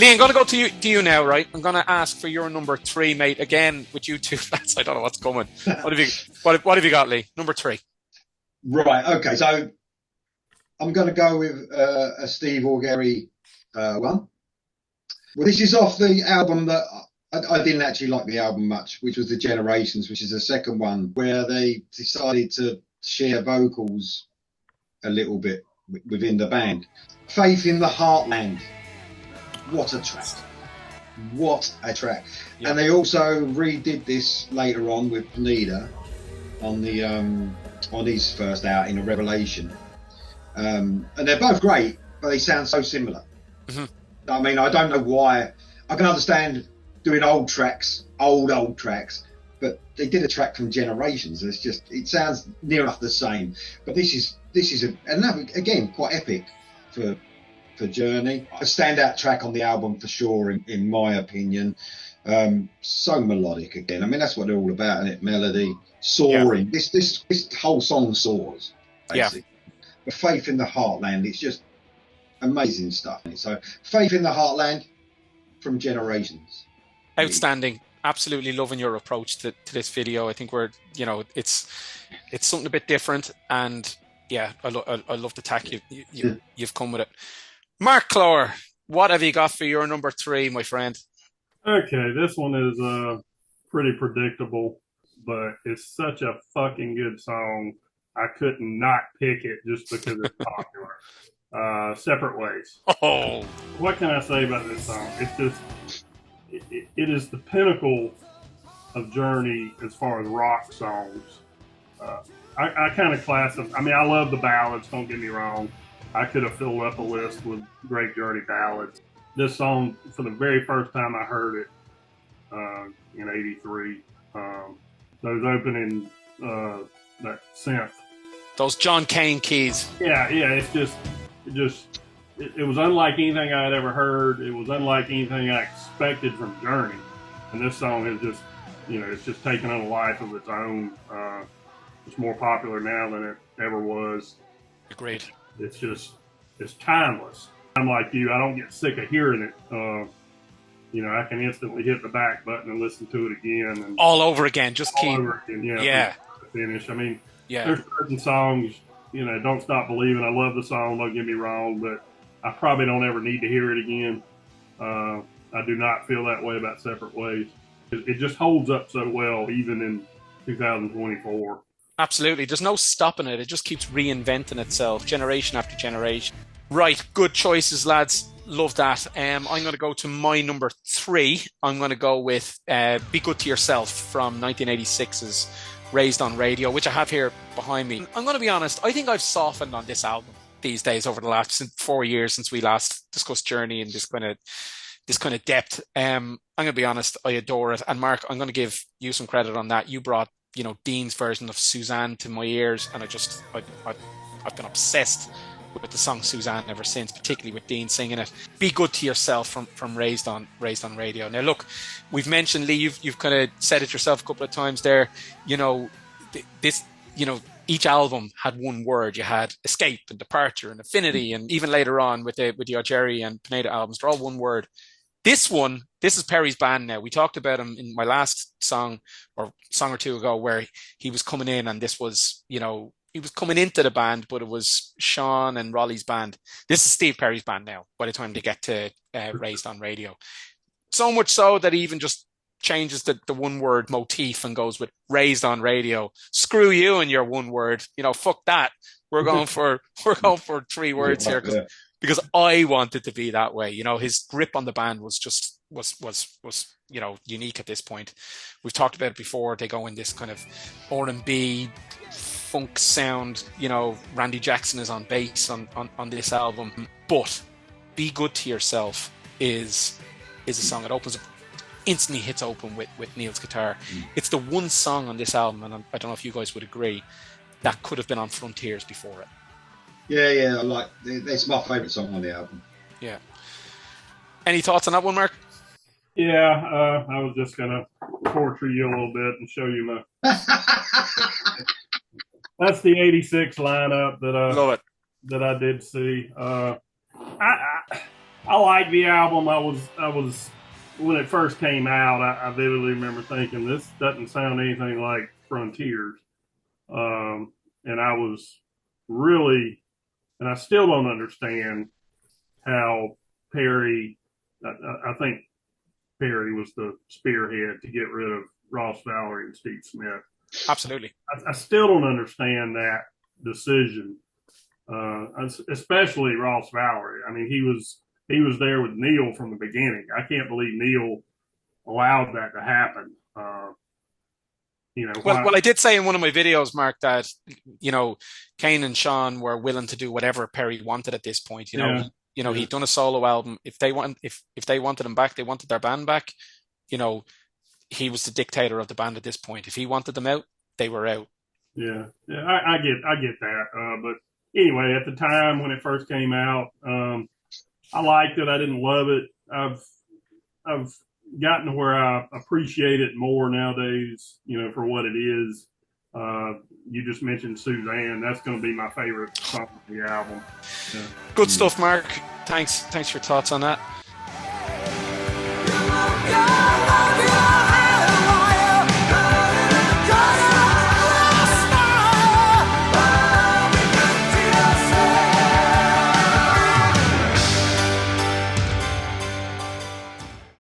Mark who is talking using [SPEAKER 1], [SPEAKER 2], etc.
[SPEAKER 1] Lee, I'm going to go to you now, right? I'm going to ask for your number 3, mate. Again, with you two lads, I don't know what's coming. What have you got, Lee? Number 3.
[SPEAKER 2] Right. Okay. So I'm going to go with a Steve Augeri one. Well, this is off the album that I didn't actually like the album much, which was The Generations, which is the second one, where they decided to share vocals a little bit within the band. Faith in the Heartland. What a track. What a track. Yep. And they also redid this later on with Pineda on his first outing, A Revelation. And they're both great, but they sound so similar. Mm-hmm. I mean, I don't know why. I can understand doing old tracks, but they did a track from Generations. It sounds near enough the same. But this is again quite epic for Journey. A standout track on the album for sure, in my opinion. So melodic again. I mean, that's what they're all about, isn't it? Melody, soaring. Yeah. This whole song soars, basically. Yeah. But Faith in the Heartland, it's just amazing stuff. So Faith in the Heartland from Generations.
[SPEAKER 1] Outstanding. Absolutely loving your approach to this video. I think it's something a bit different, and yeah, I love the tack you've come with it. Mark Clore, what have you got for your number 3, my friend?
[SPEAKER 3] Okay, this one is pretty predictable, but it's such a fucking good song. I couldn't not pick it just because it's popular. Separate Ways.
[SPEAKER 1] Oh,
[SPEAKER 3] what can I say about this song? It's just it is the pinnacle of Journey as far as rock songs. I kind of classify. I mean, I love the ballads. Don't get me wrong. I could have filled up a list with great Journey ballads. This song, for the very first time I heard it in '83, those opening that synth,
[SPEAKER 1] those John Cale keys.
[SPEAKER 3] Yeah. It was unlike anything I had ever heard. It was unlike anything I expected from Journey. And this song has just, it's just taken on a life of its own. It's more popular now than it ever was.
[SPEAKER 1] Agreed.
[SPEAKER 3] It's timeless. I'm like you. I don't get sick of hearing it. I can instantly hit the back button and listen to it again. And
[SPEAKER 1] all over again. Just keep.
[SPEAKER 3] Over again, yeah. Finish. I mean,
[SPEAKER 1] yeah.
[SPEAKER 3] There's certain songs, Don't Stop Believing. I love the song. Don't get me wrong, but I probably don't ever need to hear it again. I do not feel that way about Separate Ways. It just holds up so well, even in 2024.
[SPEAKER 1] Absolutely. There's no stopping it. It just keeps reinventing itself, generation after generation. Right. Good choices, lads. Love that. I'm going to go to my number 3. I'm going to go with Be Good to Yourself from 1986's Raised on Radio, which I have here behind me. I'm going to be honest. I think I've softened on this album these days over the last 4 years since we last discussed Journey and this kind of depth. I'm going to be honest. I adore it. And Mark, I'm going to give you some credit on that. You brought, Dean's version of Suzanne to my ears, and I've been obsessed with the song Suzanne ever since, particularly with Dean singing it. Be Good to Yourself from Raised on Radio. Now look, we've mentioned, Lee, you've kind of said it yourself a couple of times there, each album had one word. You had escape and departure and affinity, and even later on with the Augeri and Pineda albums, they're all one word. This is Perry's band now. We talked about him in my last song or two ago, where he was coming in, and this was, he was coming into the band, but it was Sean and Raleigh's band. This is Steve Perry's band now, by the time they get to Raised on Radio. So much so that he even just changes the one word motif and goes with Raised on Radio. Screw you and your one word. Fuck that. We're going for 3 words here because I want it to be that way. His grip on the band was just was unique at this point. We've talked about it before. They go in this kind of R&B funk sound. Randy Jackson is on bass on this album. But Be Good to Yourself is a song that opens up, instantly hits open with Neil's guitar. It's the one song on this album, and I don't know if you guys would agree, that could have been on Frontiers before it.
[SPEAKER 2] Yeah, it's my favourite song on the album.
[SPEAKER 1] Yeah. Any thoughts on that one, Mark?
[SPEAKER 3] Yeah, I was just going to torture you a little bit and show you my... That's the 86 lineup
[SPEAKER 1] Love it.
[SPEAKER 3] that I did see. I like the album. I was when it first came out. I vividly remember thinking this doesn't sound anything like Frontiers, and I was really, and I still don't understand how Perry. I think Perry was the spearhead to get rid of Ross Valerie and Steve Smith.
[SPEAKER 1] Absolutely.
[SPEAKER 3] I still don't understand that decision, especially Ross Valerie. I mean, he was there with Neil from the beginning. I can't believe Neil allowed that to happen.
[SPEAKER 1] Well, I did say in one of my videos, Mark, that Kane and Sean were willing to do whatever Perry wanted at this point. He'd done a solo album. If they wanted him back, they wanted their band back. He was the dictator of the band at this point. If he wanted them out, they were out.
[SPEAKER 3] Yeah, I get that. But anyway, at the time when it first came out, I liked it. I didn't love it. I've gotten to where I appreciate it more nowadays. For what it is. You just mentioned Suzanne. That's going to be my favorite song of the album. Yeah.
[SPEAKER 1] Good stuff, Mark. Thanks for your thoughts on that.